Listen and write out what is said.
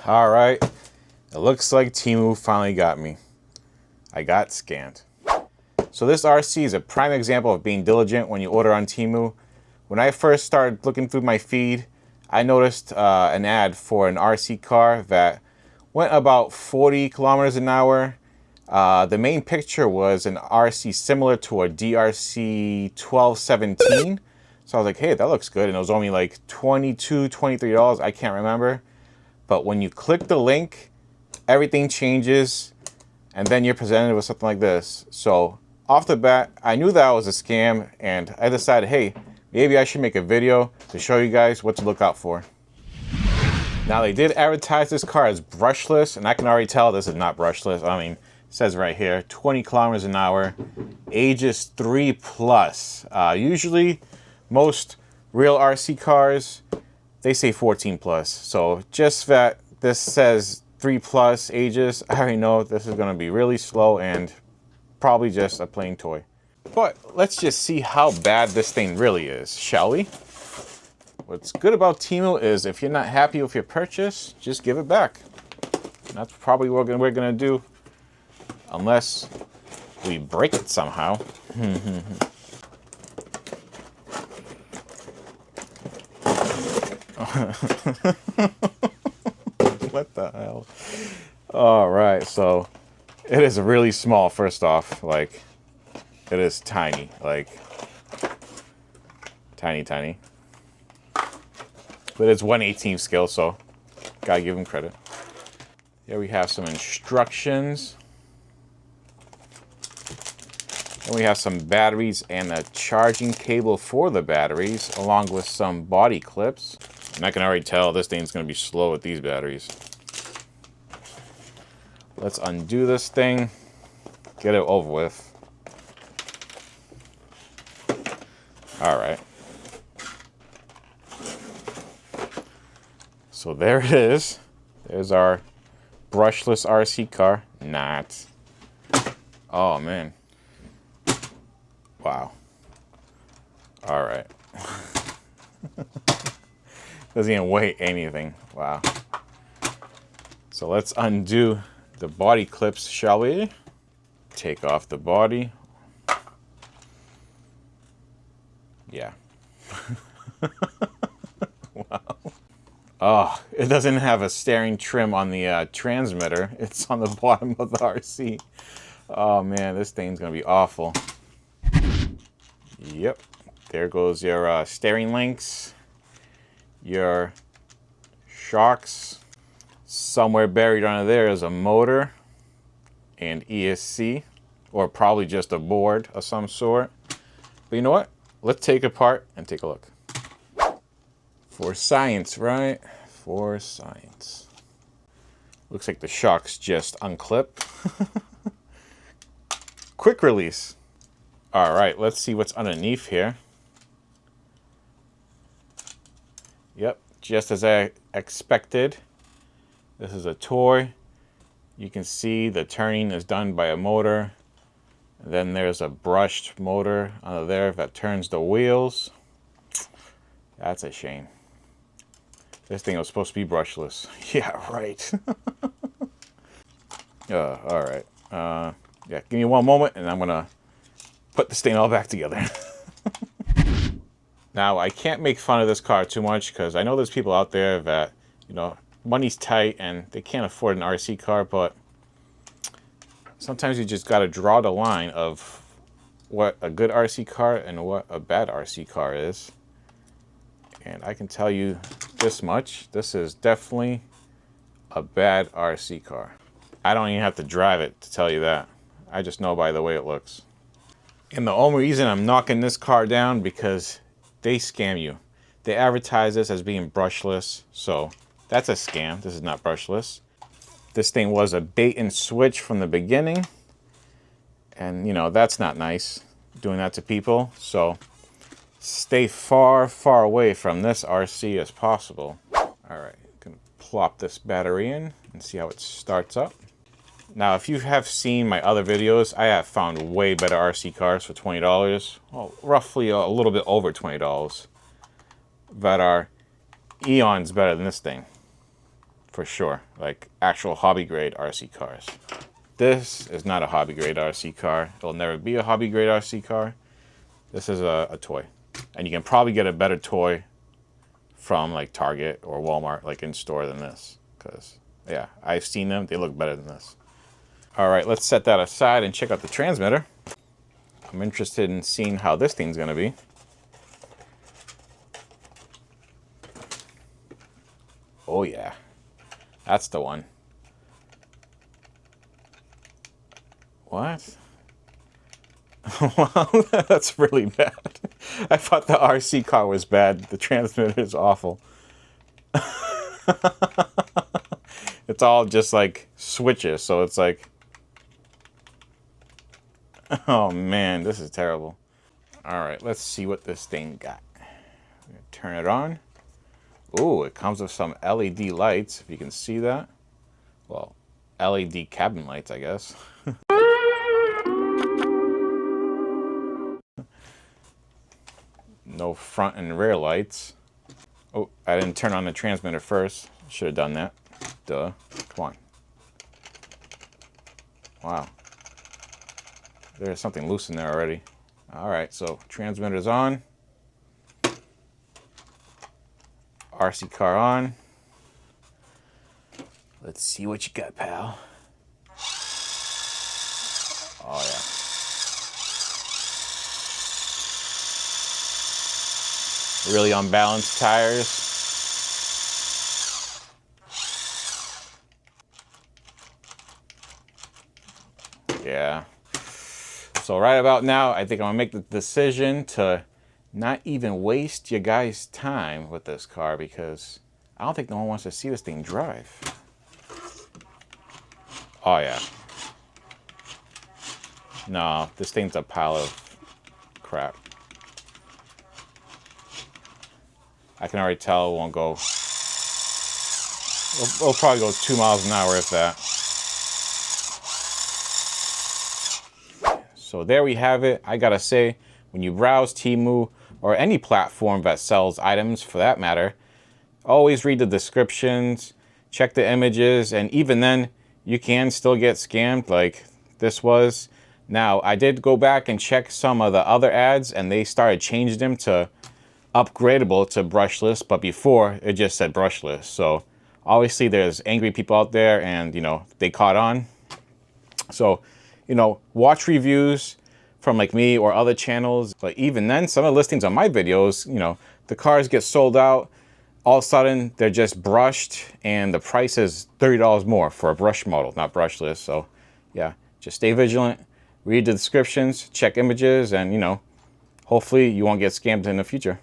All right, it looks like Temu finally got me. I got scammed. So this RC is a prime example of being diligent when you order on Temu. When I first started looking through my feed, I noticed an ad for an RC car that went about 40 kilometers an hour. The main picture was an RC similar to a DRC 1217. So I was like, hey, that looks good. And it was only like $22, $23. I can't remember. But when you click the link, everything changes. And then you're presented with something like this. So off the bat, I knew that was a scam. And I decided, hey, maybe I should make a video to show you guys what to look out for. Now, they did advertise this car as brushless. And I can already tell this is not brushless. I mean, it says right here, 20 kilometers an hour, ages 3+. Usually, most real RC cars, they say 14+. So just that this says 3+ ages, I already know this is gonna be really slow and probably just a plain toy. But let's just see how bad this thing really is, shall we? What's good about Temu is if you're not happy with your purchase, just give it back. And that's probably what we're gonna do. Unless we break it somehow. What the hell? All right, so it is really small, first off. Like, it is tiny. Like, tiny. But it's 1/18 scale, so gotta give him credit. Here we have some instructions. And we have some batteries and a charging cable for the batteries, along with some body clips. And I can already tell this thing's going to be slow with these batteries. Let's undo this thing, get it over with. All right. So there it is. There's our brushless RC car. Not. Oh, man. Wow. All right. Doesn't even weigh anything. Wow. So let's undo the body clips, shall we? Take off the body. Yeah. Wow. Oh, it doesn't have a steering trim on the transmitter. It's on the bottom of the RC. Oh man, this thing's gonna be awful. Yep, there goes your steering links, your shocks. Somewhere buried under there is a motor and ESC, or probably just a board of some sort. But you know what? Let's take it apart and take a look. For science, right? For science. Looks like the shocks just unclip. Quick release. All right, let's see what's underneath here. Yep, just as I expected. This is a toy. You can see the turning is done by a motor. And then there's a brushed motor under there that turns the wheels. That's a shame. This thing was supposed to be brushless. Yeah, right. All right. Yeah, give me one moment and I'm gonna put this thing all back together. Now, I can't make fun of this car too much because I know there's people out there that, you know, money's tight and they can't afford an RC car, but sometimes you just got to draw the line of what a good RC car and what a bad RC car is. And I can tell you this much, this is definitely a bad RC car. I don't even have to drive it to tell you that. I just know by the way it looks. And the only reason I'm knocking this car down because they scam you. They advertise this as being brushless, so that's a scam. This is not brushless. This thing was a bait and switch from the beginning. And, you know, that's not nice, doing that to people. So stay far, far away from this RC as possible. All right, gonna plop this battery in and see how it starts up. Now, if you have seen my other videos, I have found way better RC cars for $20. Well, roughly a little bit over $20. That are eons better than this thing. for sure, like actual hobby grade RC cars. This is not a hobby grade RC car. It'll never be a hobby grade RC car. This is a toy. And you can probably get a better toy from like Target or Walmart, like in store, than this. Because, yeah, I've seen them. They look better than this. All right, let's set that aside and check out the transmitter. I'm interested in seeing how this thing's going to be. Oh, yeah. That's the one. What? Well, that's really bad. I thought the RC car was bad. The transmitter is awful. It's all just like switches, so it's like, oh man, this is terrible. All right, let's see what this thing got. Turn it on. Ooh, it comes with some LED lights, if you can see that. Well, LED cabin lights, I guess. No front and rear lights. Oh, I didn't turn on the transmitter first. Should have done that. Duh. Come on. Wow. There's something loose in there already. All right, so transmitter's on. RC car on. Let's see what you got, pal. Oh, yeah. Really unbalanced tires. Yeah. So right about now, I think I'm gonna make the decision to not even waste your guys' time with this car, because I don't think no one wants to see this thing drive. Oh yeah. No, this thing's a pile of crap. I can already tell it won't go. It'll probably go 2 miles an hour if that. So there we have it. I gotta say, when you browse Temu or any platform that sells items for that matter, always read the descriptions, check the images, and even then, you can still get scammed like this was. Now, I did go back and check some of the other ads, and they started changing them to upgradable to brushless, but before it just said brushless. So obviously there's angry people out there, and they caught on. So watch reviews from like me or other channels, but even then, some of the listings on my videos, the cars get sold out, all of a sudden they're just brushed, and the price is $30 more for a brush model, not brushless. So yeah, just stay vigilant, read the descriptions, check images, and hopefully you won't get scammed in the future.